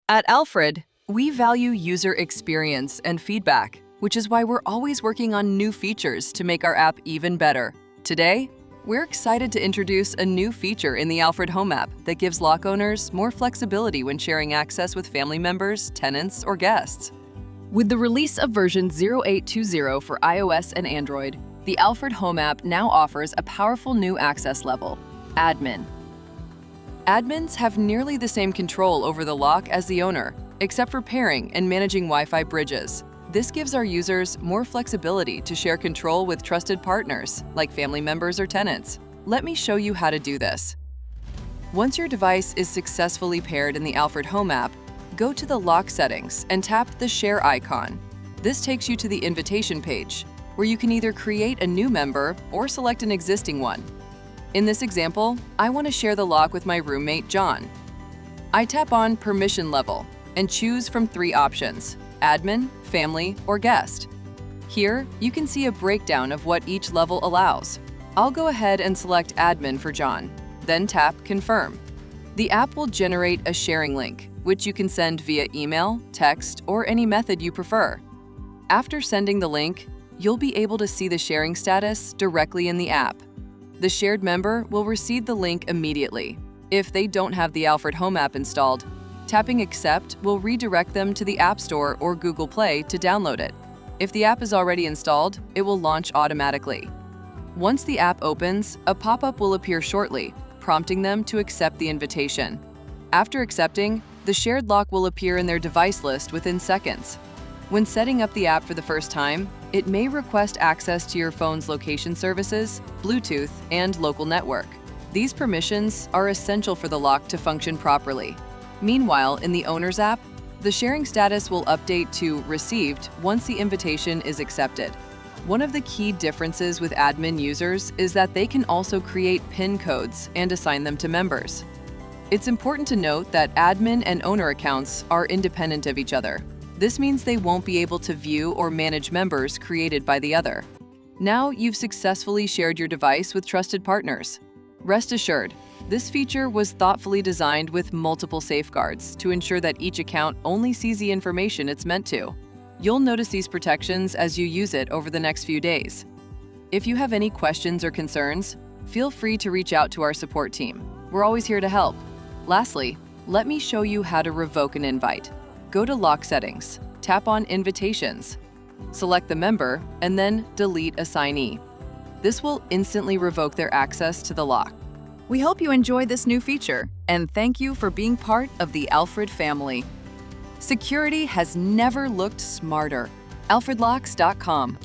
At Alfred, we value user experience and feedback, which is why we're always working on new features to make our app even better. Today, we're excited to introduce a new feature in the Alfred Home app that gives lock owners more flexibility when sharing access with family members, tenants, or guests. With the release of version 0820 for iOS and Android, the Alfred Home app now offers a powerful new access level, Admin. Admins have nearly the same control over the lock as the owner, except for pairing and managing Wi-Fi bridges. This gives our users more flexibility to share control with trusted partners, like family members or tenants. Let me show you how to do this. Once your device is successfully paired in the Alfred Home app, go to the lock settings and tap the Share icon. This takes you to the invitation page, where you can either create a new member or select an existing one. In this example, I want to share the lock with my roommate, John. I tap on Permission Level and choose from 3 options: Admin, Family, or Guest. Here, you can see a breakdown of what each level allows. I'll go ahead and select Admin for John, then tap Confirm. The app will generate a sharing link, which you can send via email, text, or any method you prefer. After sending the link, you'll be able to see the sharing status directly in the app. The shared member will receive the link immediately. If they don't have the Alfred Home app installed, tapping Accept will redirect them to the App Store or Google Play to download it. If the app is already installed, it will launch automatically. Once the app opens, a pop-up will appear shortly, prompting them to accept the invitation. After accepting, the shared lock will appear in their device list within seconds. When setting up the app for the first time, it may request access to your phone's location services, Bluetooth, and local network. These permissions are essential for the lock to function properly. Meanwhile, in the owner's app, the sharing status will update to Received once the invitation is accepted. One of the key differences with admin users is that they can also create PIN codes and assign them to members. It's important to note that admin and owner accounts are independent of each other. This means they won't be able to view or manage members created by the other. Now you've successfully shared your device with trusted partners. Rest assured, this feature was thoughtfully designed with multiple safeguards to ensure that each account only sees the information it's meant to. You'll notice these protections as you use it over the next few days. If you have any questions or concerns, feel free to reach out to our support team. We're always here to help. Lastly, let me show you how to revoke an invite. Go to Lock Settings, tap on Invitations, select the member, and then delete assignee. This will instantly revoke their access to the lock. We hope you enjoy this new feature, and thank you for being part of the Alfred family. Security has never looked smarter. AlfredLocks.com